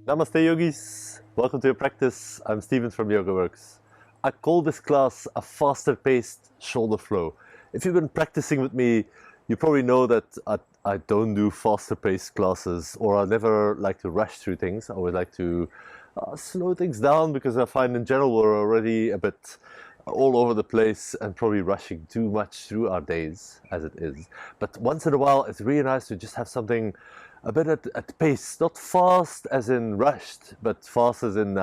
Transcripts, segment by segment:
Namaste yogis, welcome to your practice. I'm Steven from YogaWorks. I call this class a faster paced shoulder flow. If you've been practicing with me, you probably know that I don't do faster paced classes, or I never like to rush through things. I always like to slow things down because I find in general we're already a bit all over the place and probably rushing too much through our days as it is. But once in a while it's really nice to just have something a bit at pace, not fast as in rushed, but fast as in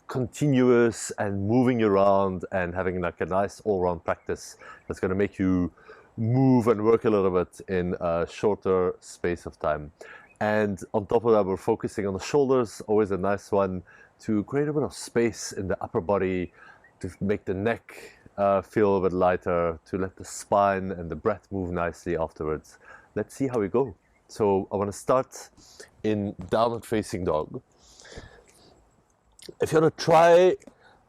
continuous and moving around and having like a nice all-round practice that's going to make you move and work a little bit in a shorter space of time. And on top of that, we're focusing on the shoulders, always a nice one to create a bit of space in the upper body, to make the neck feel a bit lighter, to let the spine and the breath move nicely afterwards. Let's see how we go. So I want to start in downward facing dog. If you want to try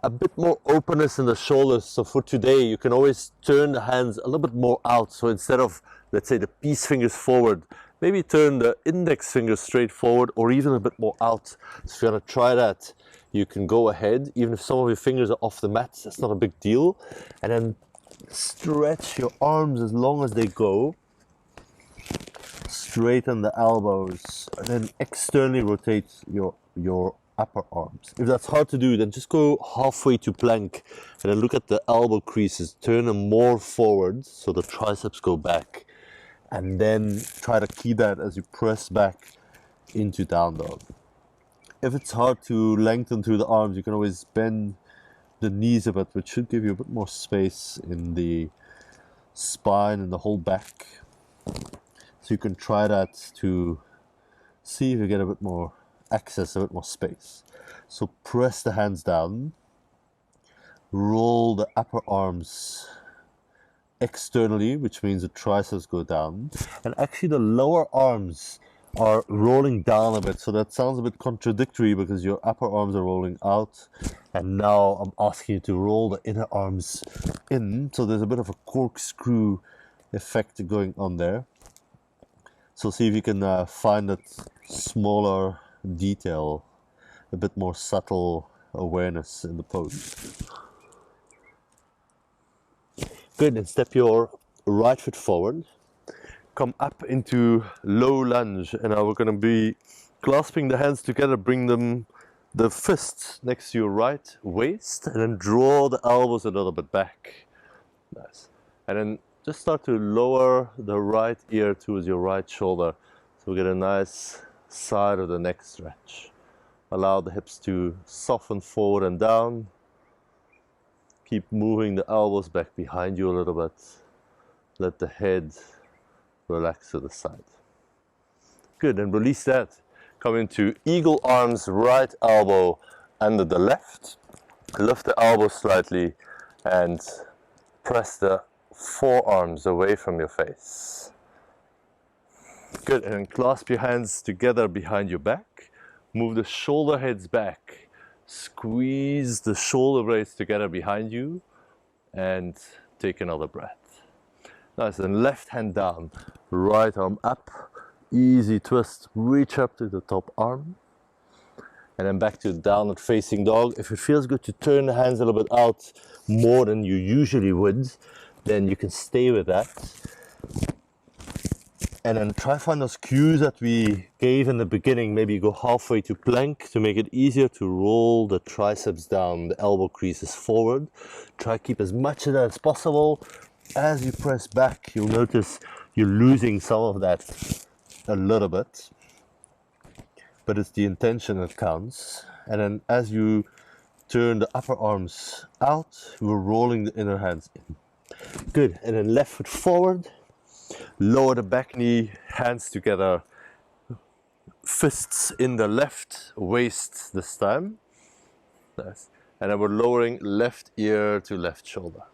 a bit more openness in the shoulders, so for today you can always turn the hands a little bit more out. So instead of, let's say, the peace fingers forward, maybe turn the index fingers straight forward or even a bit more out. So if you want to try that, you can go ahead, even if some of your fingers are off the mat, that's not a big deal. And then stretch your arms as long as they go. Straighten the elbows and then externally rotate your upper arms. If that's hard to do, then just go halfway to plank and then look at the elbow creases, turn them more forward so the triceps go back, and then try to keep that as you press back into down dog. If it's hard to lengthen through the arms, you can always bend the knees a bit, which should give you a bit more space in the spine and the whole back. So you can try that to see if you get a bit more access, a bit more space. So press the hands down, roll the upper arms externally, which means the triceps go down, and actually the lower arms are rolling down a bit. So that sounds a bit contradictory because your upper arms are rolling out, and now I'm asking you to roll the inner arms in. So there's a bit of a corkscrew effect going on there. So see if you can find that smaller detail, a bit more subtle awareness in the pose. Good, and step your right foot forward. Come up into low lunge, and now we're going to be clasping the hands together, bring the fists next to your right waist, and then draw the elbows a little bit back. Nice. And then just start to lower the right ear towards your right shoulder, so we get a nice side of the neck stretch. Allow the hips to soften forward and down. Keep moving the elbows back behind you a little bit. Let the head relax to the side. Good, and release that. Come into eagle arms, right elbow under the left. Lift the elbow slightly and press the forearms away from your face. Good, and then clasp your hands together behind your back. Move the shoulder heads back. Squeeze the shoulder blades together behind you and take another breath. Nice, and left hand down, right arm up. Easy twist, reach up to the top arm. And then back to downward facing dog. If it feels good to turn the hands a little bit out more than you usually would, then you can stay with that. And then try find those cues that we gave in the beginning. Maybe go halfway to plank to make it easier to roll the triceps down, the elbow creases forward. Try keep as much of that as possible. As you press back, you'll notice you're losing some of that a little bit. But it's the intention that counts. And then as you turn the upper arms out, we're rolling the inner hands in. Good, and then left foot forward, lower the back knee, hands together, fists in the left waist this time. Nice. And then we're lowering left ear to left shoulder.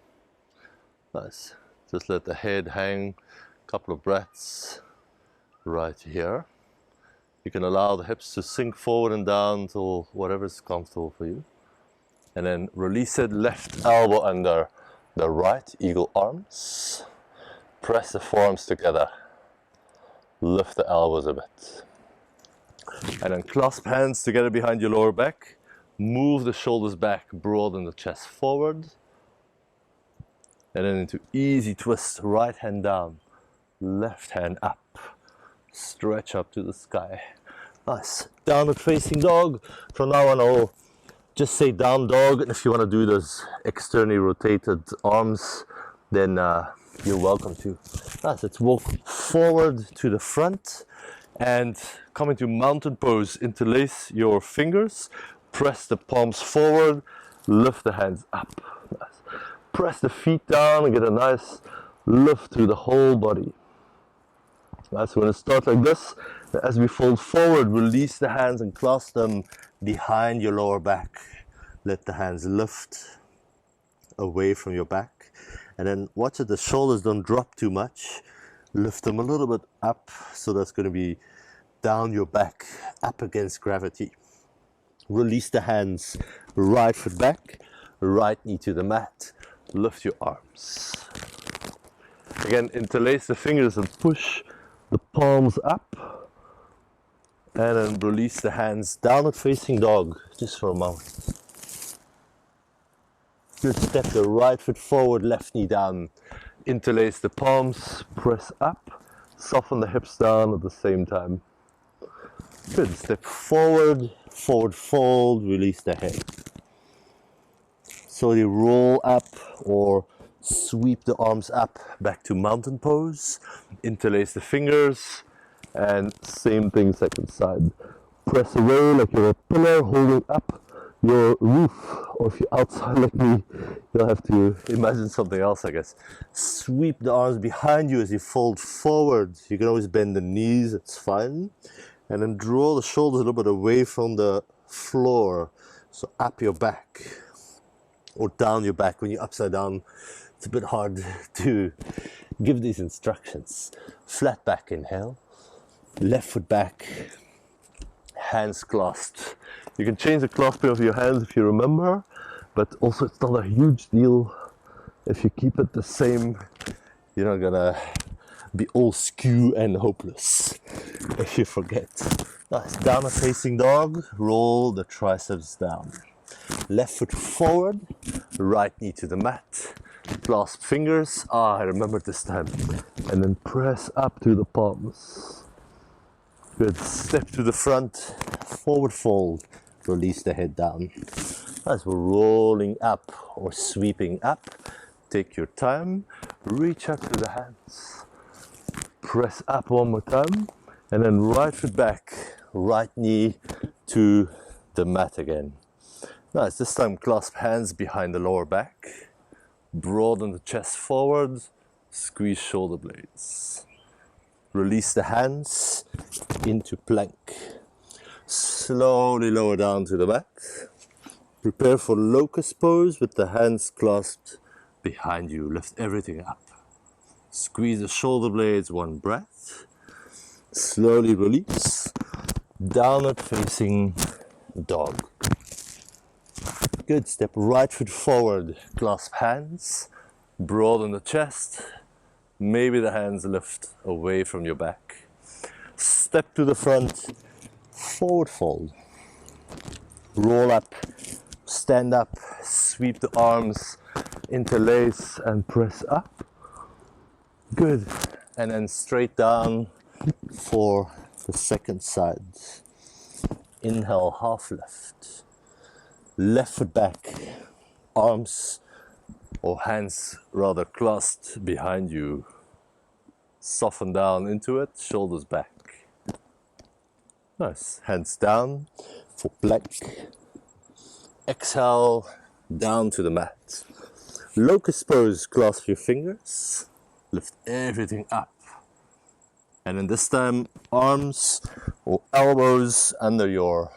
Nice. Just let the head hang, a couple of breaths right here. You can allow the hips to sink forward and down to whatever is comfortable for you. And then release it, left elbow under the right eagle arms. Press the forearms together. Lift the elbows a bit. And then clasp hands together behind your lower back. Move the shoulders back, broaden the chest forward. And then into easy twist, right hand down, left hand up. Stretch up to the sky. Nice. Downward facing dog. From now on, I'll just say down dog. And if you want to do those externally rotated arms, then you're welcome to. Nice. Let's walk forward to the front and come into mountain pose. Interlace your fingers. Press the palms forward. Lift the hands up. Nice. Press the feet down and get a nice lift through the whole body. Nice. We're going to start like this. As we fold forward, release the hands and clasp them behind your lower back. Let the hands lift away from your back. And then watch that the shoulders don't drop too much. Lift them a little bit up. So that's going to be down your back, up against gravity. Release the hands, right foot back, right knee to the mat. Lift your arms. Again, interlace the fingers and push the palms up. And then release the hands, downward facing dog, just for a moment. Good. Step the right foot forward, left knee down. Interlace the palms, press up, soften the hips down at the same time. Good. Step forward, forward fold, release the head. Slowly roll up or sweep the arms up back to mountain pose. Interlace the fingers and same thing second side. Press away like you're a pillar holding up your roof, or if you're outside like me, you'll have to imagine something else, I guess. Sweep the arms behind you as you fold forward. You can always bend the knees, it's fine. And then draw the shoulders a little bit away from the floor. So up your back or down your back. When you're upside down, it's a bit hard to give these instructions. Flat back, inhale. Left foot back, hands clasped. You can change the clasping of your hands if you remember, but also it's not a huge deal if you keep it the same. You're not gonna be all skew and hopeless if you forget. Nice. Downward facing dog, roll the triceps down. Left foot forward, right knee to the mat. Clasp fingers, I remembered this time. And then press up to the palms. Good. Step to the front, forward fold, release the head down. As we're rolling up or sweeping up, take your time, reach up to the hands. Press up one more time, and then right foot back, right knee to the mat again. Nice. This time clasp hands behind the lower back, broaden the chest forward, squeeze shoulder blades. Release the hands into plank. Slowly lower down to the mat. Prepare for locust pose with the hands clasped behind you. Lift everything up. Squeeze the shoulder blades, one breath. Slowly release. Downward facing dog. Good. Step right foot forward. Clasp hands. Broaden the chest. Maybe the hands lift away from your back. Step to the front. Forward fold. Roll up. Stand up. Sweep the arms. Interlace and press up. Good. And then straight down for the second side. Inhale, half lift. Left foot back. Arms or hands rather clasped behind you. Soften down into it, shoulders back. Nice. Hands down for plank. Exhale, down to the mat. Locust pose, clasp your fingers. Lift everything up. And then this time, arms or elbows under your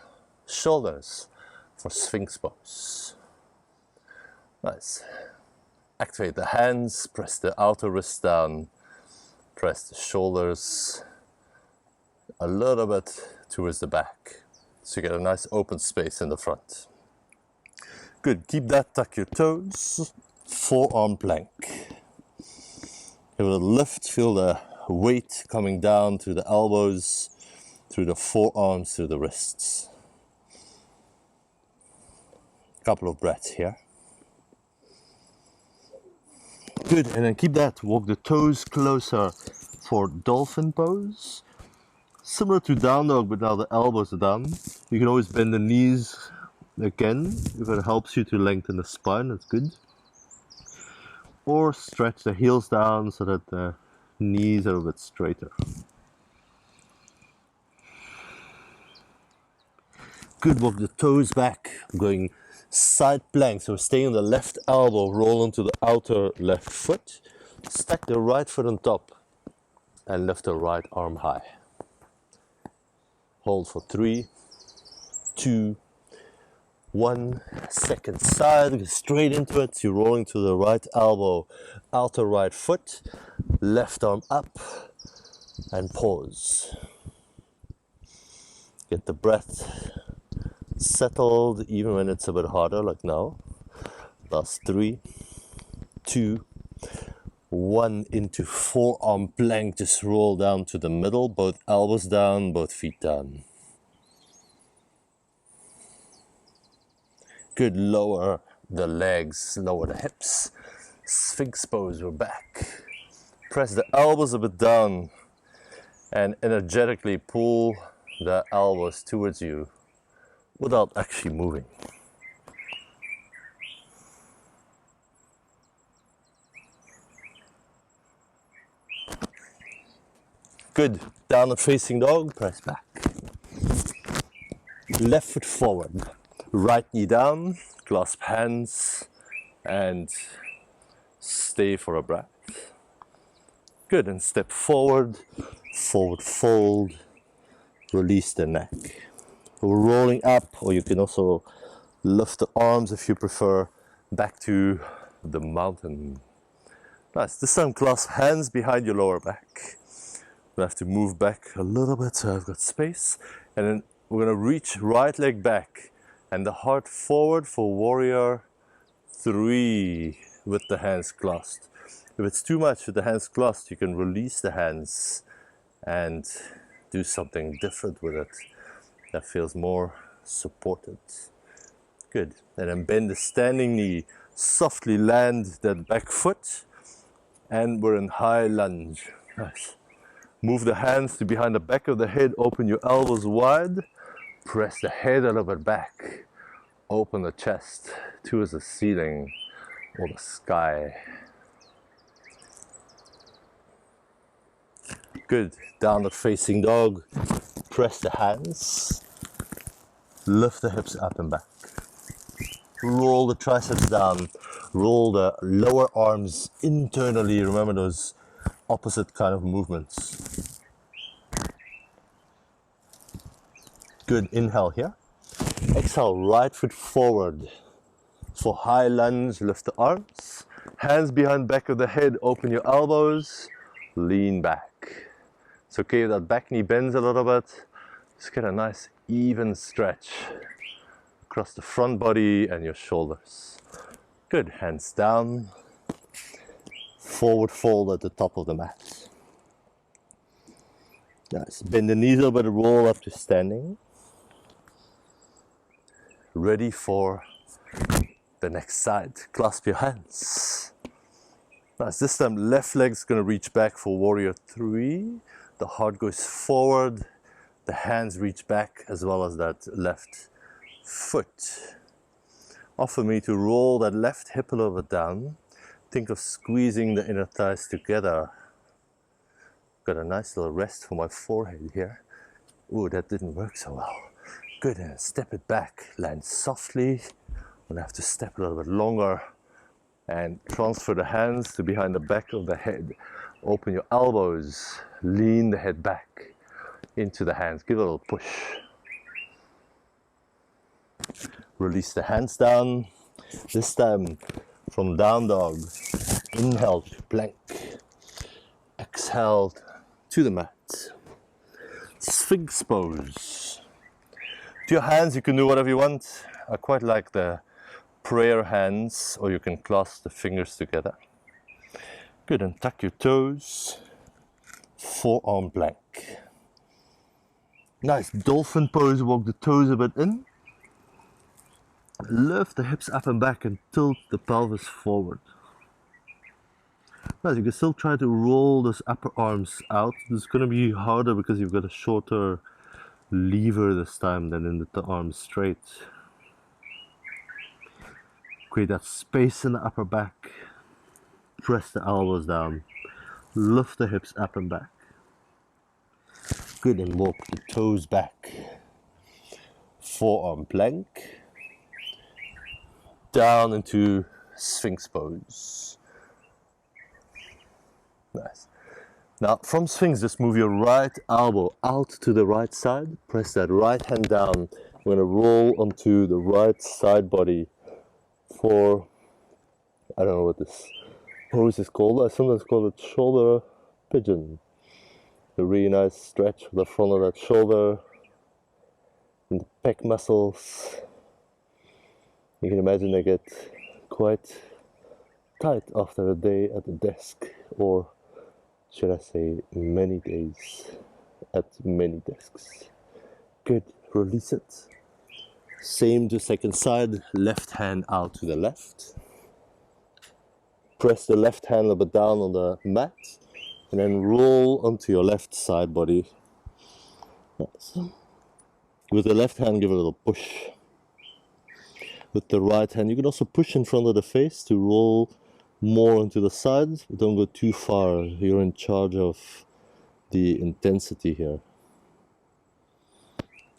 shoulders for Sphinx pose. Nice. Activate the hands, press the outer wrist down, press the shoulders a little bit towards the back, so you get a nice open space in the front. Good, keep that, tuck your toes, forearm plank. Give it a lift, feel the weight coming down to the elbows, through the forearms, through the wrists. Couple of breaths here. Good, and then keep that. Walk the toes closer for dolphin pose. Similar to down dog, but now the elbows are down. You can always bend the knees again if it helps you to lengthen the spine, that's good. Or stretch the heels down so that the knees are a bit straighter. Good, walk the toes back. I'm going side plank, so stay on the left elbow, roll onto the outer left foot. Stack the right foot on top and lift the right arm high. Hold for 3, 2, 1. Second side, go straight into it. You're rolling to the right elbow, outer right foot, left arm up, and pause. Get the breath settled even when it's a bit harder, like now. Last 3, 2, 1. Into forearm plank. Just roll down to the middle, both elbows down, both feet down. Good, lower the legs, lower the hips. Sphinx pose, we're back. Press the elbows a bit down and energetically pull the elbows towards you without actually moving. Good, downward facing dog, press back. Left foot forward, right knee down, clasp hands and stay for a breath. Good, and step forward, forward fold, release the neck. We're rolling up, or you can also lift the arms if you prefer, back to the mountain. Nice, this time clasp hands behind your lower back. I have to move back a little bit so I've got space. And then we're gonna reach right leg back and the heart forward for warrior 3 with the hands clasped. If it's too much with the hands clasped, you can release the hands and do something different with it that feels more supported. Good, and then bend the standing knee, softly land that back foot, and we're in high lunge. Nice. Move the hands to behind the back of the head, open your elbows wide, press the head a little bit back, open the chest towards the ceiling or the sky. Good, downward facing dog, press the hands, lift the hips up and back. Roll the triceps down, roll the lower arms internally, remember those opposite kind of movements. Good, inhale here. Exhale, right foot forward. For high lunge, lift the arms. Hands behind back of the head, open your elbows, lean back. It's okay if that back knee bends a little bit. Just get a nice even stretch across the front body and your shoulders. Good, hands down. Forward fold at the top of the mat. Nice. Bend the knees a little bit, roll up to standing. Ready for the next side. Clasp your hands. Nice. This time left leg's gonna reach back for warrior 3. The heart goes forward. The hands reach back as well as that left foot. Offer me to roll that left hip a little bit down. Think of squeezing the inner thighs together. Got a nice little rest for my forehead here. Ooh, that didn't work so well. Good, and step it back. Land softly. We'll have to step a little bit longer. And transfer the hands to behind the back of the head. Open your elbows. Lean the head back into the hands. Give it a little push. Release the hands down. This time from down dog. Inhale to plank. Exhale to the mat. Sphinx pose. To your hands, you can do whatever you want. I quite like the prayer hands, or you can clasp the fingers together. Good, and tuck your toes. Forearm plank. Nice dolphin pose, walk the toes a bit in. Lift the hips up and back and tilt the pelvis forward. Nice, you can still try to roll those upper arms out. This is going to be harder because you've got a shorter lever this time than in the arms straight. Create that space in the upper back. Press the elbows down. Lift the hips up and back. Good, and walk the toes back. Forearm plank. Down into Sphinx pose. Nice. Now from Sphinx, just move your right elbow out to the right side. Press that right hand down. We're going to roll onto the right side body for, I don't know what this pose is called. I sometimes call it shoulder pigeon. A really nice stretch of the front of that shoulder and the pec muscles. You can imagine they get quite tight after a day at the desk, or should I say many days at many desks. Good, release it. Same to second side, left hand out to the left. Press the left hand a little bit down on the mat and then roll onto your left side body. Nice. With the left hand, give it a little push. With the right hand, you can also push in front of the face to roll more onto the sides, but don't go too far. You're in charge of the intensity here.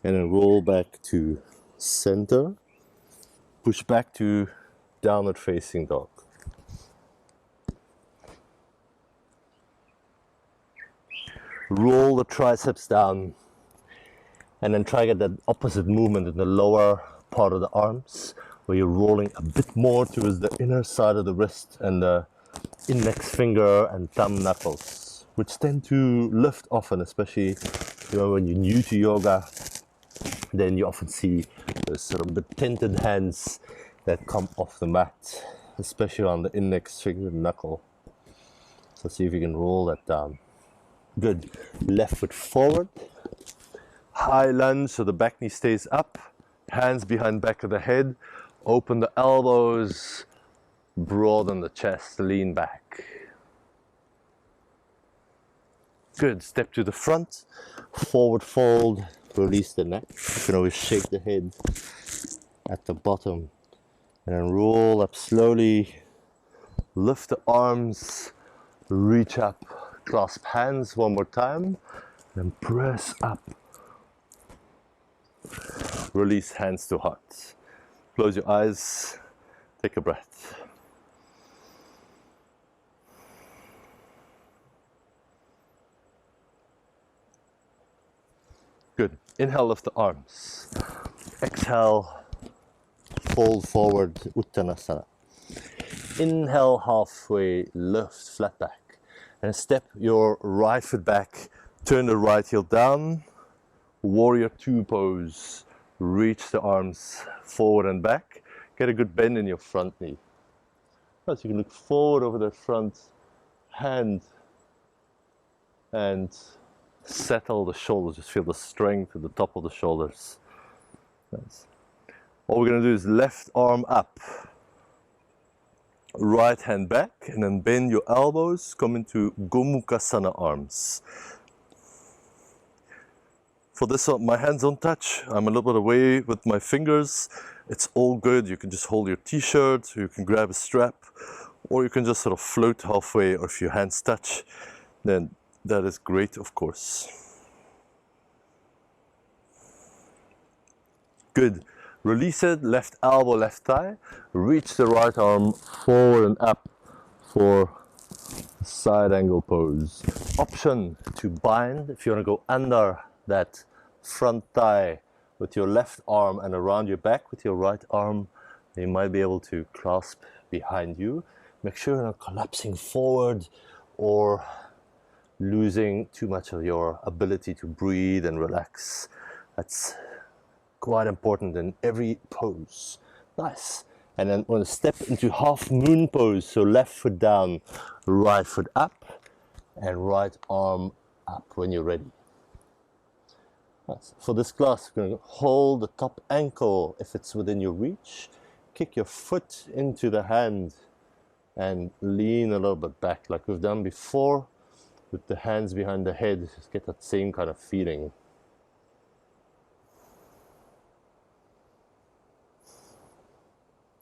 And then roll back to center. Push back to downward facing dog. Roll the triceps down and then try to get that opposite movement in the lower part of the arms, where you're rolling a bit more towards the inner side of the wrist and the index finger and thumb knuckles, which tend to lift often, especially when you're new to yoga. Then you often see those sort of bit tented hands that come off the mat, especially on the index finger and knuckle. So see if you can roll that down. Good. Left foot forward. High lunge so the back knee stays up. Hands behind back of the head. Open the elbows. Broaden the chest. Lean back. Good. Step to the front. Forward fold. Release the neck. You can always shake the head at the bottom. And then roll up slowly. Lift the arms. Reach up. Clasp hands one more time. And press up. Release hands to heart. Close your eyes. Take a breath. Good. Inhale, lift the arms. Exhale, fold forward, Uttanasana. Inhale, halfway, lift, flat back. And step your right foot back, turn the right heel down, warrior two pose. Reach the arms forward and back. Get a good bend in your front knee. So you can look forward over the front hand and settle the shoulders. Just feel the strength at the top of the shoulders. Nice. What we're going to do is left arm up, right hand back, and then bend your elbows, come into Gomukhasana arms. For this one, my hands don't touch. I'm a little bit away with my fingers. It's all good. You can just hold your t-shirt, you can grab a strap, or you can just sort of float halfway, or if your hands touch, then that is great, of course. Good. Release it, left elbow, left thigh. Reach the right arm forward and up for side angle pose. Option to bind if you want to go under that front thigh with your left arm and around your back with your right arm. You might be able to clasp behind you. Make sure you're not collapsing forward or losing too much of your ability to breathe and relax. That's quite important in every pose. Nice. And then we're going to step into half moon pose. So left foot down, right foot up, and right arm up when you're ready. For this class, you're going to hold the top ankle if it's within your reach. Kick your foot into the hand and lean a little bit back like we've done before with the hands behind the head. Just get that same kind of feeling.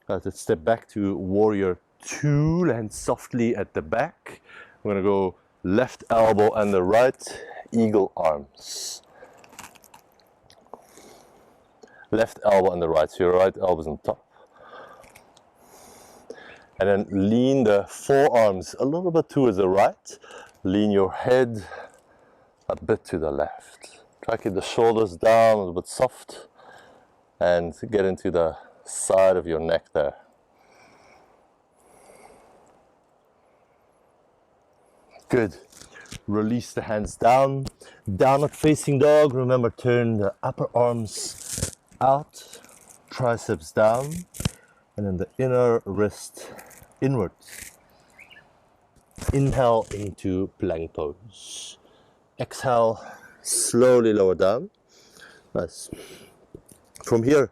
Let's step back to warrior 2, land softly at the back. We're going to go left elbow and the right, eagle arms. Left elbow on the right, so your right elbow's on top. And then lean the forearms a little bit towards the right. Lean your head a bit to the left. Try to keep the shoulders down, a little bit soft, and get into the side of your neck there. Good. Release the hands down. Downward facing dog. Remember, turn the upper arms out, triceps down, and then the inner wrist inwards. Inhale into plank pose. Exhale, slowly lower down. Nice. From here,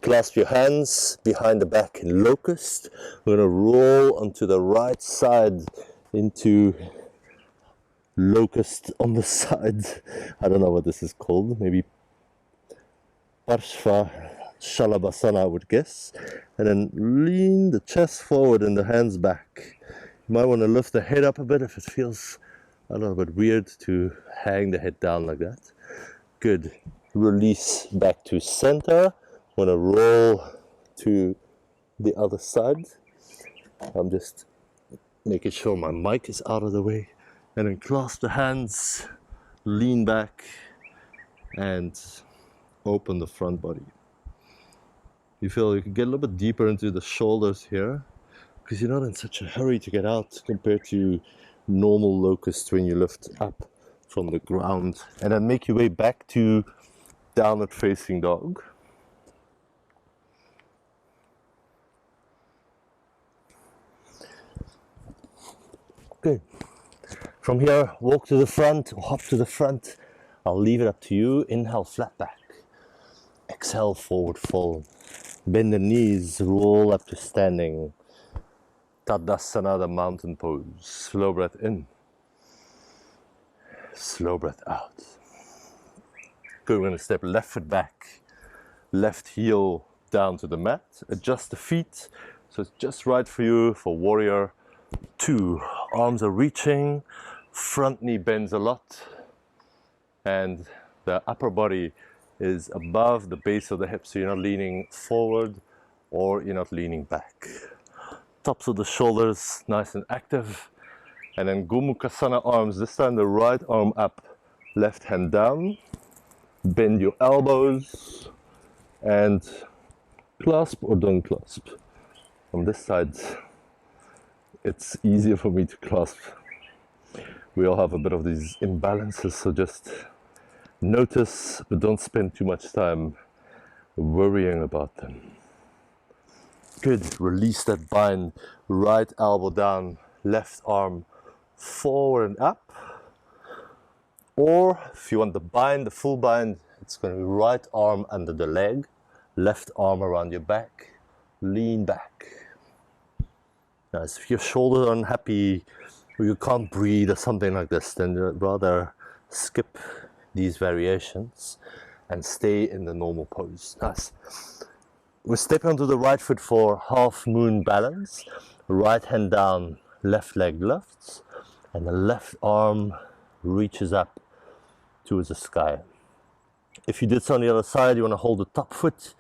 clasp your hands behind the back in locust. We're going to roll onto the right side into locust on the side. I don't know what this is called. Maybe Parshva Shalabhasana, I would guess. And then lean the chest forward and the hands back. You might want to lift the head up a bit if it feels a little bit weird to hang the head down like that. Good. Release back to center. I'm going to roll to the other side. I'm just making sure my mic is out of the way. And then clasp the hands, lean back, and open the front body. You feel you can get a little bit deeper into the shoulders here because you're not in such a hurry to get out compared to normal locust when you lift up from the ground. And then make your way back to downward facing dog. Good. From here, walk to the front, or hop to the front. I'll leave it up to you. Inhale, flat back. Exhale, forward fold. Bend the knees, roll up to standing. Tadasana, the mountain pose. Slow breath in. Slow breath out. Good, we're going to step left foot back. Left heel down to the mat. Adjust the feet. So it's just right for you for warrior 2. Arms are reaching. Front knee bends a lot. And the upper body is above the base of the hips, so you're not leaning forward or you're not leaning back. Tops of the shoulders nice and active. And then Gomukhasana arms, this time the right arm up, left hand down. Bend your elbows and clasp or don't clasp. On this side, it's easier for me to clasp. We all have a bit of these imbalances, so just notice, but don't spend too much time worrying about them. Good, release that bind, right elbow down, left arm forward and up. Or if you want the bind, the full bind, it's going to be right arm under the leg, left arm around your back, lean back. Now, if your shoulders are unhappy, or you can't breathe or something like this, then rather skip these variations and stay in the normal pose. Nice. We're stepping onto the right foot for half moon balance. Right hand down, left leg lifts, and the left arm reaches up towards the sky. If you did this on the other side, you want to hold the top foot.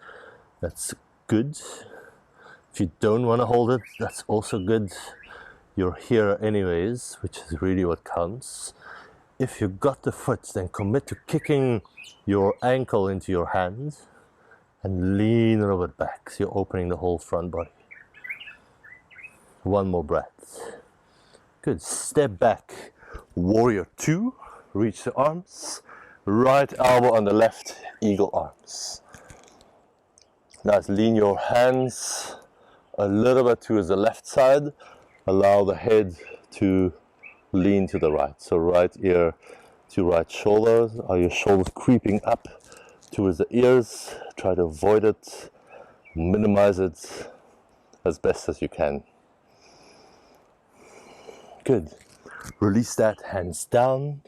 That's good. If you don't want to hold it, that's also good. You're here anyways, which is really what counts. If you got the foot, then commit to kicking your ankle into your hand and lean a little bit back, so you're opening the whole front body. One more breath. Good. Step back, warrior 2. Reach the arms. Right elbow on the left, eagle arms. Nice. Lean your hands a little bit towards the left side. Allow the head to lean to the right. So right ear to right shoulder? Are your shoulders creeping up towards the ears? Try to avoid it, minimize it as best as you can. Good. Release that, hands down,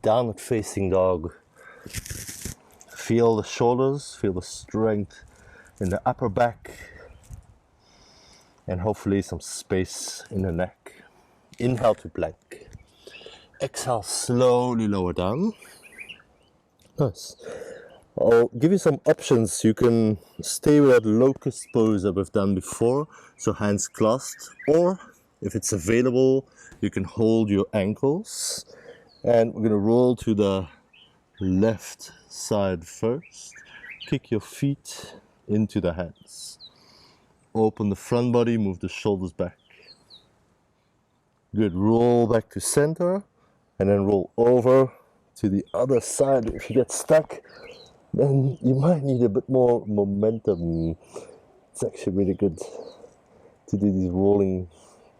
downward facing dog. Feel the shoulders, feel the strength in the upper back, and hopefully some space in the neck. Inhale to plank. Exhale, slowly lower down. Nice. I'll give you some options. You can stay with that locust pose that we've done before, so hands clasped, or if it's available, you can hold your ankles. And we're going to roll to the left side first. Kick your feet into the hands. Open the front body, move the shoulders back. Good, roll back to center, and then roll over to the other side. If you get stuck, then you might need a bit more momentum. It's actually really good to do these rolling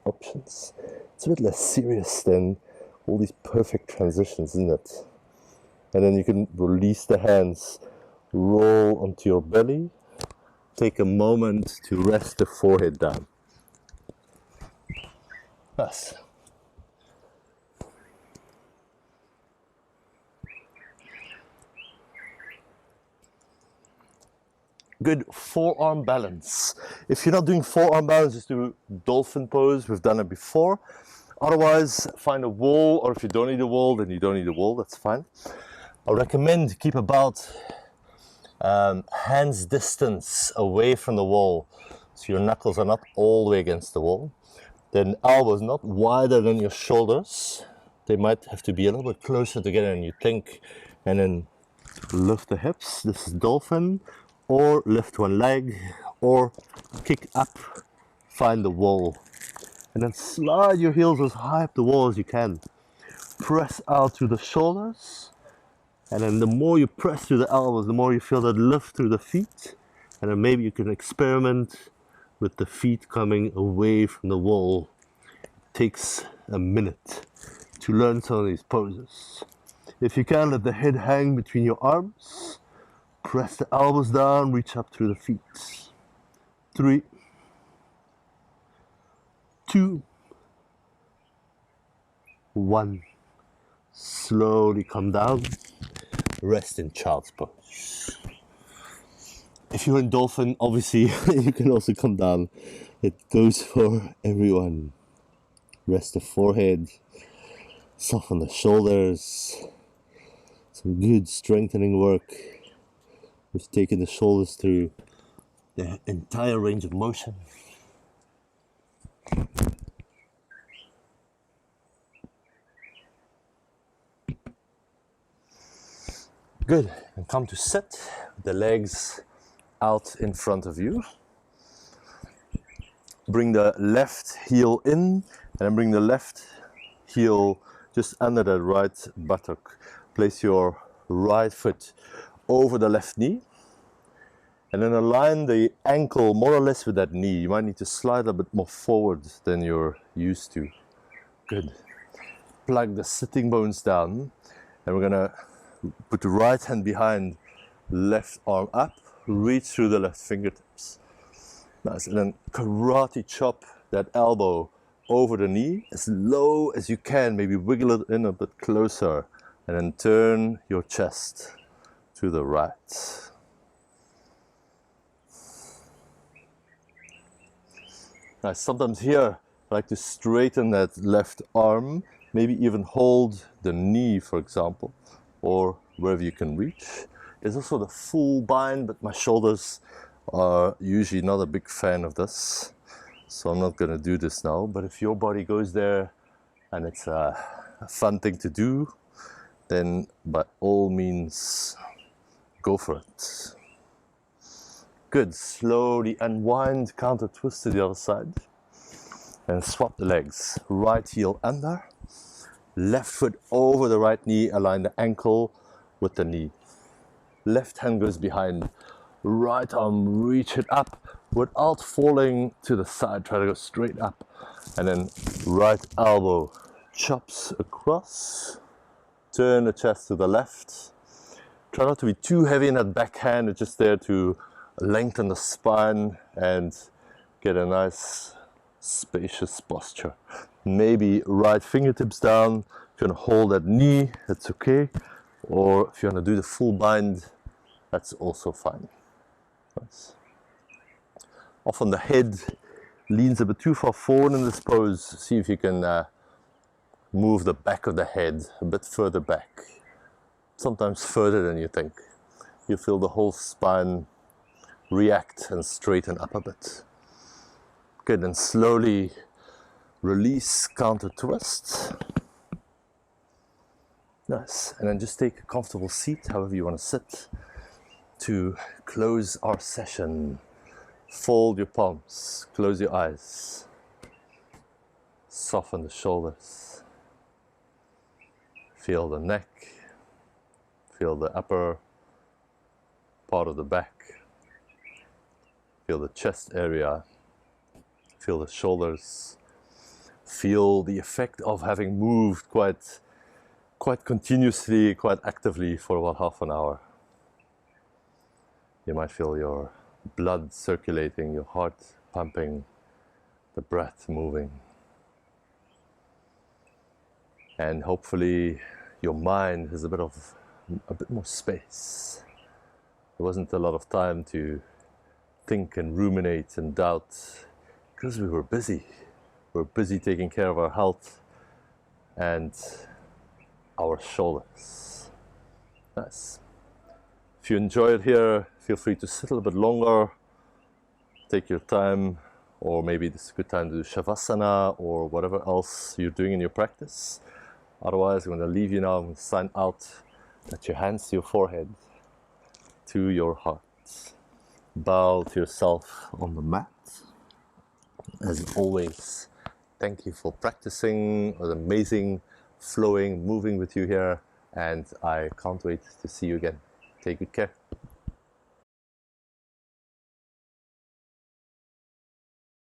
options. It's a bit less serious than all these perfect transitions, isn't it? And then you can release the hands, roll onto your belly. Take a moment to rest the forehead down. Yes. Good, forearm balance. If you're not doing forearm balance, just do dolphin pose. We've done it before. Otherwise, find a wall, or if you don't need a wall, then you don't need a wall, that's fine. I recommend keep about hands distance away from the wall, so your knuckles are not all the way against the wall. Then elbows not wider than your shoulders. They might have to be a little bit closer together than you think. And then lift the hips. This is dolphin. Or lift one leg. Or kick up. Find the wall. And then slide your heels as high up the wall as you can. Press out through the shoulders. And then the more you press through the elbows, the more you feel that lift through the feet. And then maybe you can experiment with the feet coming away from the wall. It takes a minute to learn some of these poses. If you can, let the head hang between your arms. Press the elbows down, reach up through the feet. 3, 2, 1. Slowly come down. Rest in child's pose. If you're in dolphin, obviously you can also come down. It goes for everyone. Rest the forehead, soften the shoulders. Some good strengthening work. We've taken the shoulders through the entire range of motion. Good, and come to sit, the legs out in front of you. Bring the left heel in, and then bring the left heel just under the right buttock. Place your right foot over the left knee, and then align the ankle more or less with that knee. You might need to slide a bit more forward than you're used to. Good. Plug the sitting bones down, and we're gonna put the right hand behind, left arm up, reach through the left fingertips. Nice, and then karate chop that elbow over the knee as low as you can, maybe wiggle it in a bit closer, and then turn your chest to the right. Nice, sometimes here I like to straighten that left arm, maybe even hold the knee, for example, or wherever you can reach. There's also the full bind, but my shoulders are usually not a big fan of this, so I'm not going to do this now. But if your body goes there and it's a fun thing to do, then by all means go for it. Good, slowly unwind, counter twist to the other side, and swap the legs. Right heel under, left foot over the right knee, align the ankle with the knee. Left hand goes behind, right arm, reach it up without falling to the side, try to go straight up. And then right elbow chops across. Turn the chest to the left. Try not to be too heavy in that back hand. It's just there to lengthen the spine and get a nice spacious posture. Maybe right fingertips down. If you want to hold that knee, that's okay. Or if you want to do the full bind, that's also fine. Nice. Often the head leans a bit too far forward in this pose. See if you can move the back of the head a bit further back. Sometimes further than you think. You feel the whole spine react and straighten up a bit. Good, and slowly release, counter twist. Nice, and then just take a comfortable seat, however you want to sit, to close our session. Fold your palms, close your eyes, soften the shoulders, feel the neck, feel the upper part of the back, feel the chest area, feel the shoulders, feel the effect of having moved quite continuously, quite actively for about half an hour. You might feel your blood circulating, your heart pumping, the breath moving. And hopefully your mind has a bit more space. There wasn't a lot of time to think and ruminate and doubt because we were busy. We were busy taking care of our health and our shoulders. Nice. If you enjoy it here, feel free to sit a little bit longer, take your time, or maybe this is a good time to do Shavasana or whatever else you're doing in your practice. Otherwise, I'm going to leave you now. I'm going to sign out. Let your hands to your forehead, to your heart. Bow to yourself on the mat. As always, thank you for practicing. It was amazing flowing, moving with you here, and I can't wait to see you again. Take good care.